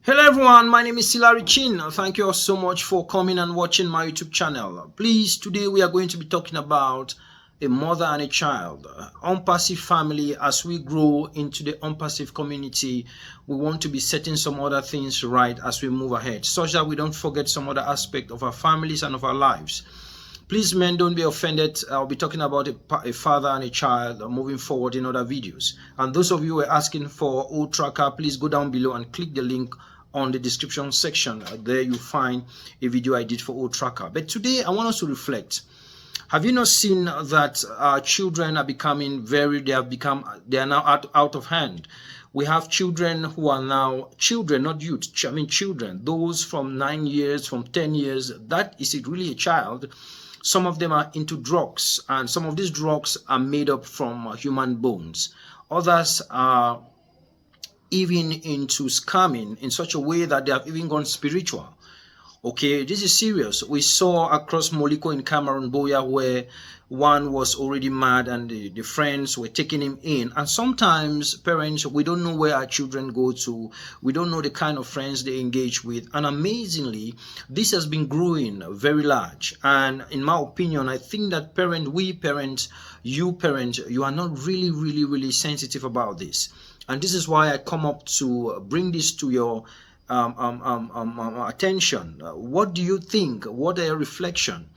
Hello everyone, my name is Hilary Chin. Thank you all so much for coming and watching my YouTube channel. Please, today we are going to be talking about a mother and a child, unpassive family. As we grow into the unpassive community, we want to be setting some other things right as we move ahead, such that we don't forget some other aspect of our families and of our lives. Please, men, don't be offended. I'll be talking about a father and a child moving forward in other videos. And those of you who are asking for old tracker, please go down below and click the link on the description section. There you find a video I did for old tracker. But today I want us to reflect. Have you not seen that our children are becoming they are now out of hand? We have children who are now children, not youth. I mean children, those from 9 years, from 10 years. That is it really a child? Some of them are into drugs, and some of these drugs are made up from human bones. Others are even into scamming in such a way that they have even gone spiritual. Okay, this is serious. We saw across Moliko in Cameroon, Boya, where one was already mad and the friends were taking him in. And sometimes parents, we don't know where our children go to. We don't know the kind of friends they engage with. And amazingly, this has been growing very large. And in my opinion, I think that we parents, you are not really sensitive about this. And this is why I come up to bring this to your attention. What do you think? What a reflection.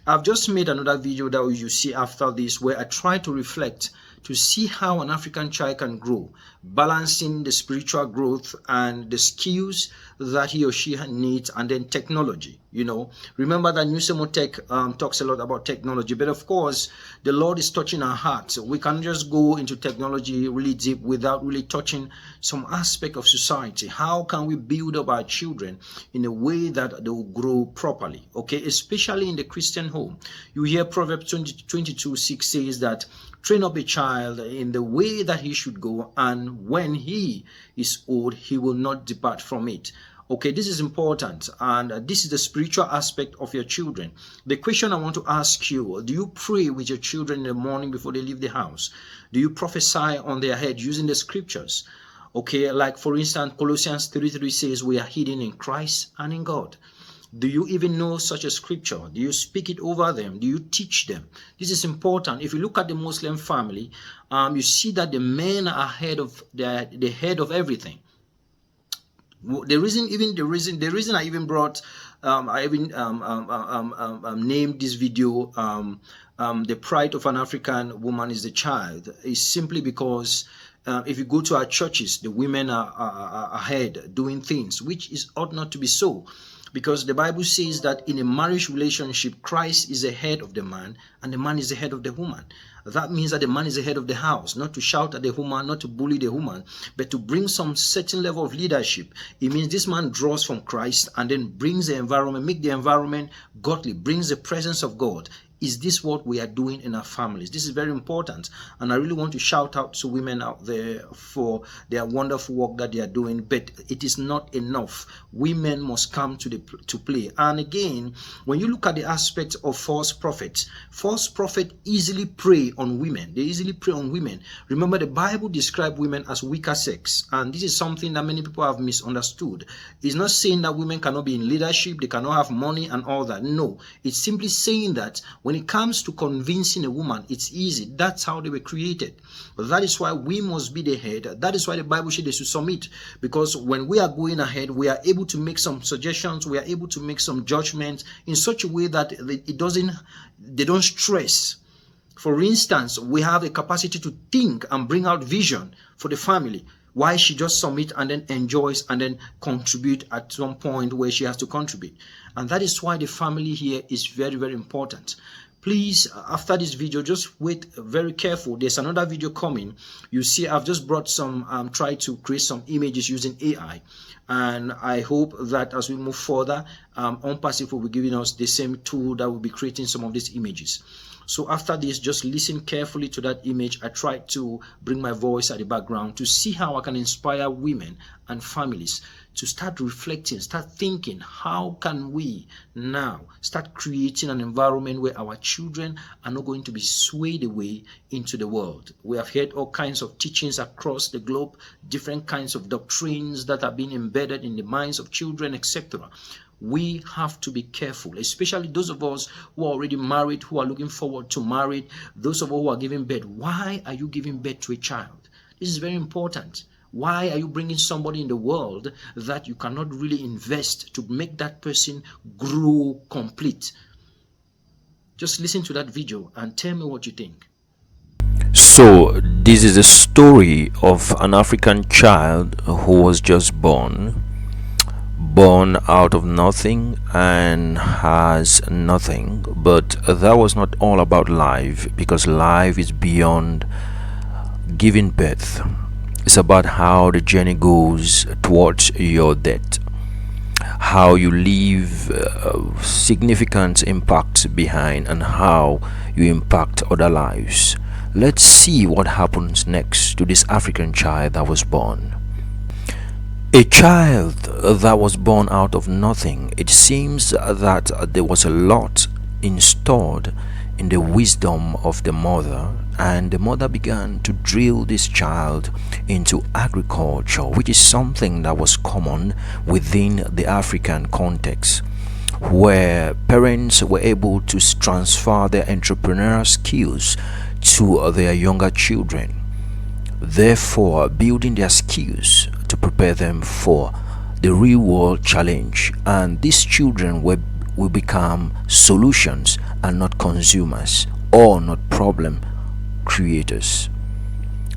I've just made another video that you see after this, where I try to reflect to see how an African child can grow, balancing the spiritual growth and the skills that he or she needs, and then technology. Remember that New Tech talks a lot about technology, but of course the Lord is touching our hearts. We can't just go into technology really deep without really touching some aspect of society. How can we build up our children in a way that they will grow properly? Okay, especially in the Christian home. You hear Proverbs 22:6 says that train up a child in the way that he should go, and when he is old, he will not depart from it. Okay, this is important, and this is the spiritual aspect of your children. The question I want to ask you, do you pray with your children in the morning before they leave the house? Do you prophesy on their head using the scriptures? Okay, like for instance, Colossians 3:3 says we are hidden in Christ and in God. Do you even know such a scripture? Do you speak it over them? Do you teach them? This is important. If you look at the Muslim family, you see that the men are the head of everything. The reason I even brought, named this video, the pride of an African woman is the child, is simply because if you go to our churches, the women are ahead doing things, which ought not to be so. Because the Bible says that in a marriage relationship, Christ is the head of the man and the man is the head of the woman. That means that the man is the head of the house, not to shout at the woman, not to bully the woman, but to bring some certain level of leadership. It means this man draws from Christ and then brings the environment, make the environment godly, brings the presence of God. Is this what we are doing in our families? This is very important. And I really want to shout out to women out there for their wonderful work that they are doing. But it is not enough. Women must come to play. And again, when you look at the aspect of false prophets easily prey on women. They easily prey on women. Remember, the Bible describes women as weaker sex. And this is something that many people have misunderstood. It's not saying that women cannot be in leadership, they cannot have money and all that. No, it's simply saying that when it comes to convincing a woman, it's easy. That's how they were created. But that is why we must be the head. That is why the Bible says they should submit. Because when we are going ahead, we are able to make some suggestions. We are able to make some judgments in such a way that they don't stress. For instance, we have a capacity to think and bring out vision for the family. Why she just submit and then enjoys and then contribute at some point where she has to contribute. And that is why the family here is very important. Please, after this video, just wait very careful. There's another video coming. You see, I've just brought some, try to create some images using AI. And I hope that as we move further, Unpassive will be giving us the same tool that will be creating some of these images. So after this, just listen carefully to that image. I tried to bring my voice at the background to see how I can inspire women and families to start reflecting, start thinking, how can we now start creating an environment where our children are not going to be swayed away into the world. We have heard all kinds of teachings across the globe, different kinds of doctrines that are being embedded in the minds of children, etc. We have to be careful, especially those of us who are already married, who are looking forward to marriage, those of us who are giving birth. Why are you giving birth to a child? This is very important. Why are you bringing somebody in the world that you cannot really invest to make that person grow complete? Just listen to that video and tell me what you think. So this is a story of an African child who was just born out of nothing and has nothing. But that was not all about life, because life is beyond giving birth. It's about how the journey goes towards your death, how you leave significant impact behind, and how you impact other lives. Let's see what happens next to this African child that was born. A child that was born out of nothing. It seems that there was a lot installed in the wisdom of the mother, and the mother began to drill this child into agriculture, which is something that was common within the African context, where parents were able to transfer their entrepreneurial skills to their younger children, therefore building their skills to prepare them for the real world challenge. And these children will become solutions and not consumers, or not problem creators.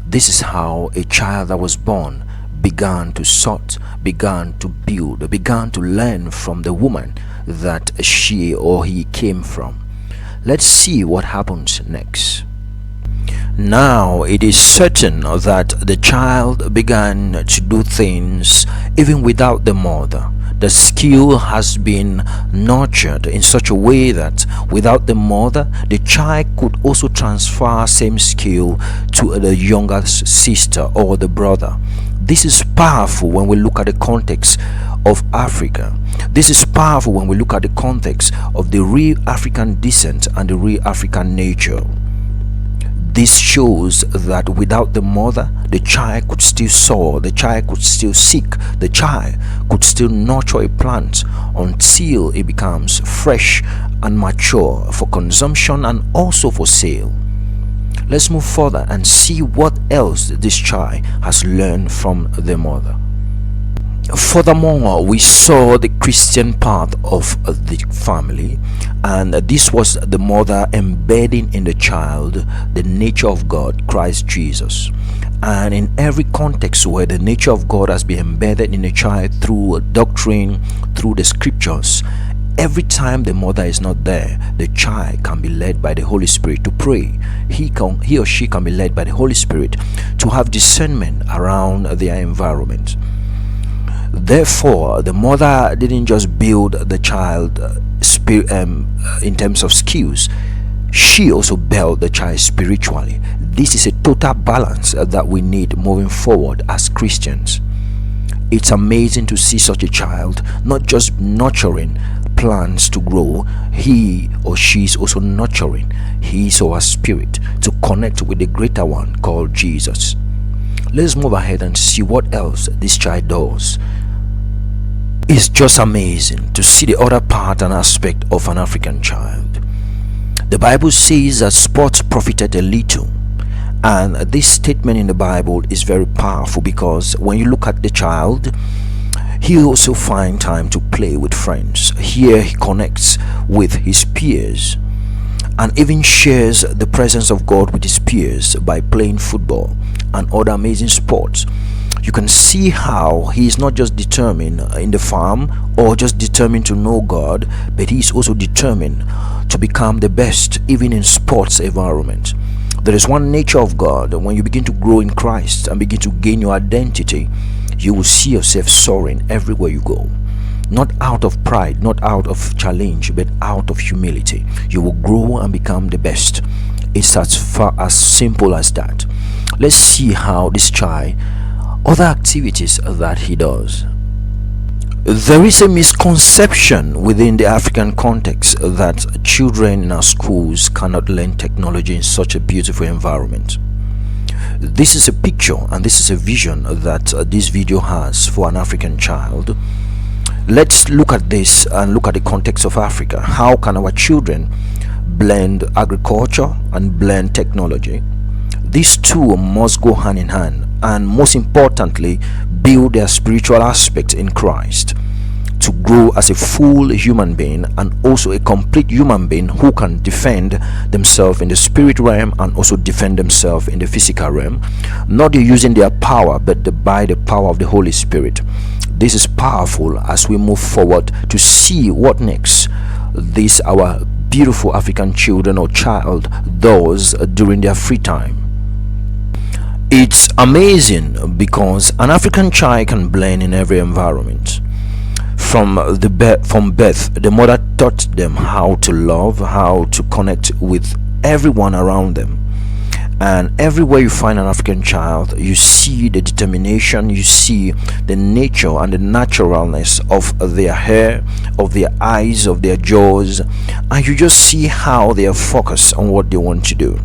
This is how a child that was born began to sort, began to build, began to learn from the woman that she or he came from. Let's see what happens next. Now it is certain that the child began to do things even without the mother. The skill has been nurtured in such a way that without the mother, the child could also transfer same skill to the younger sister or the brother. This is powerful when we look at the context of Africa. This is powerful when we look at the context of the real African descent and the real African nature. This shows that without the mother, the child could still sow, the child could still seek, the child could still nurture a plant until it becomes fresh and mature for consumption and also for sale. Let's move further and see what else this child has learned from the mother. Furthermore, we saw the Christian part of the family, and this was the mother embedding in the child the nature of God, Christ Jesus. And in every context where the nature of God has been embedded in a child through doctrine, through the scriptures, every time the mother is not there, the child can be led by the Holy Spirit to pray. He or she can be led by the Holy Spirit to have discernment around their environment. Therefore, the mother didn't just build the child in terms of skills, she also built the child spiritually. This is a total balance that we need moving forward as Christians. It's amazing to see such a child not just nurturing plants to grow, he or she is also nurturing his or her spirit to connect with the greater one called Jesus. Let's move ahead and see what else this child does. It's just amazing to see the other part and aspect of an African child. The Bible says that sport profited a little, and this statement in the Bible is very powerful, because when you look at the child, he also finds time to play with friends. Here he connects with his peers and even shares the presence of God with his peers by playing football and other amazing sports. You can see how he is not just determined in the farm or just determined to know God, but he is also determined to become the best even in sports environment. There is one nature of God. When you begin to grow in Christ and begin to gain your identity, you will see yourself soaring everywhere you go. not out of pride, not out of challenge, but out of humility. You will grow and become the best. It's as simple as that. Let's see how this child, other activities that he does. There is a misconception within the African context that children in our schools cannot learn technology in such a beautiful environment. This is a picture and this is a vision that this video has for an African child. Let's look at this and look at the context of Africa. How can our children blend agriculture and blend technology? These two must go hand in hand, and most importantly, build their spiritual aspect in Christ to grow as a full human being and also a complete human being who can defend themselves in the spirit realm and also defend themselves in the physical realm, not using their power but by the power of the Holy Spirit. This is powerful as we move forward to see what next this our beautiful African children or child does during their free time. It's amazing because an African child can blend in every environment. From birth, the mother taught them how to love, how to connect with everyone around them. And everywhere you find an African child, you see the determination, you see the nature and the naturalness of their hair, of their eyes, of their jaws, and you just see how they are focused on what they want to do.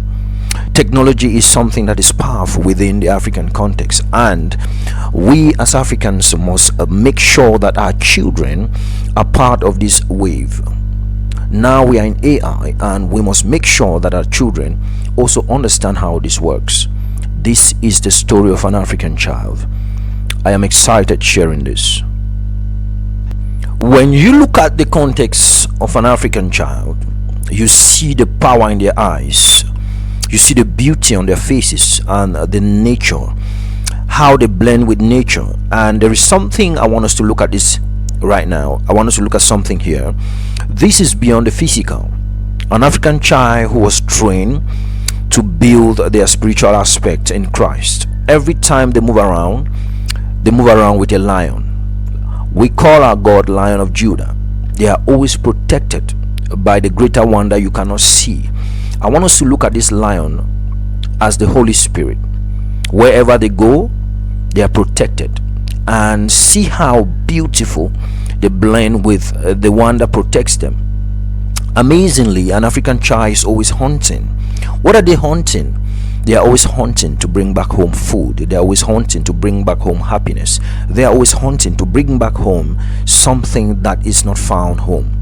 Technology is something that is powerful within the African context, and we as Africans must make sure that our children are part of this wave. Now we are in AI, and we must make sure that our children also understand how this works. This is the story of an African child. I am excited sharing this. When you look at the context of an African child, you see the power in their eyes. You see the beauty on their faces and the nature, how they blend with nature. And there is something I want us to look at this right now. I want us to look at something here. This is beyond the physical. An African child who was trained to build their spiritual aspect in Christ. Every time they move around with a lion. We call our God Lion of Judah. They are always protected by the greater one that you cannot see. I want us to look at this lion as the Holy Spirit. Wherever they go, they are protected, and see how beautiful they blend with the one that protects them. Amazingly, an African child is always hunting. What are they hunting? They are always hunting to bring back home food. They are always hunting to bring back home happiness. They are always hunting to bring back home something that is not found home.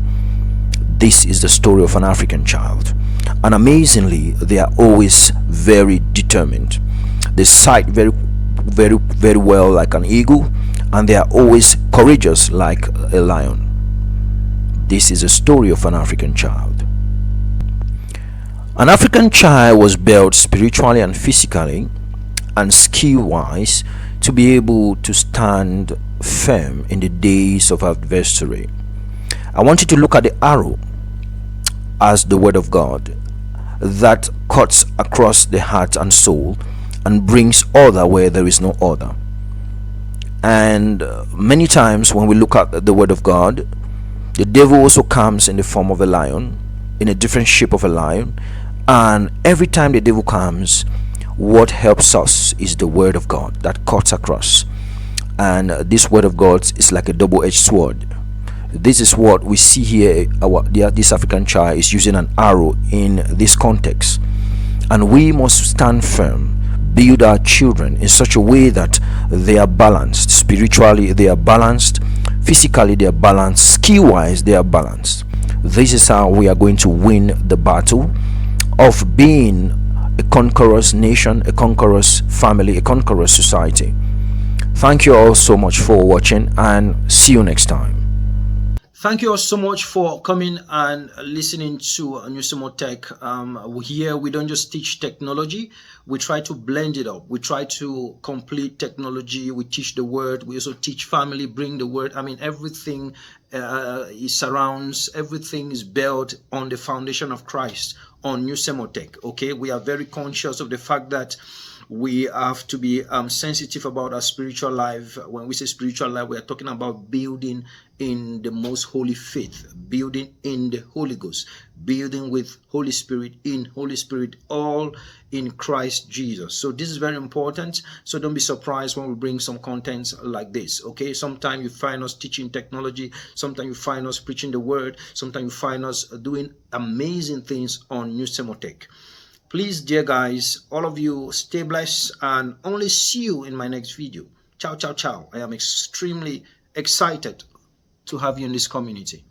This is the story of an African child. And amazingly, they are always very determined. They sight very well like an eagle, and they are always courageous like a lion. This is a story of an African child. An African child was built spiritually and physically and skill-wise to be able to stand firm in the days of adversity. I want you to look at the arrow as the word of God that cuts across the heart and soul and brings order where there is no order. And many times when we look at the word of God, the devil also comes in the form of a lion, in a different shape of a lion. And every time the devil comes, what helps us is the word of God that cuts across. And this word of God is like a double-edged sword. This is what we see here. This African child is using an arrow in this context, and we must stand firm, build our children in such a way that they are balanced. Spiritually they are balanced, physically they are balanced, skill-wise they are balanced. This is how we are going to win the battle of being a conqueror's nation, a conqueror's family, a conqueror's society. Thank you all so much for watching, and see you next time. Thank you all so much for coming and listening to Nusemo Tech. Here we don't just teach technology, we try to blend it up. We try to complete technology. We teach the word. We also teach family, bring the word. I mean, everything everything is built on the foundation of Christ, on Nusemo Tech. Okay, we are very conscious of the fact that We have to be sensitive about our spiritual life. When we say spiritual life, we are talking about building in the most holy faith, building in the Holy Ghost, building with Holy Spirit, in Holy Spirit, all in Christ Jesus. So this is very important. So don't be surprised when we bring some contents like this. Okay, sometimes you find us teaching technology, sometimes you find us preaching the word, sometimes you find us doing amazing things on New Semotech. Please, dear guys, all of you, stay blessed, and only see you in my next video. Ciao, ciao, ciao. I am extremely excited to have you in this community.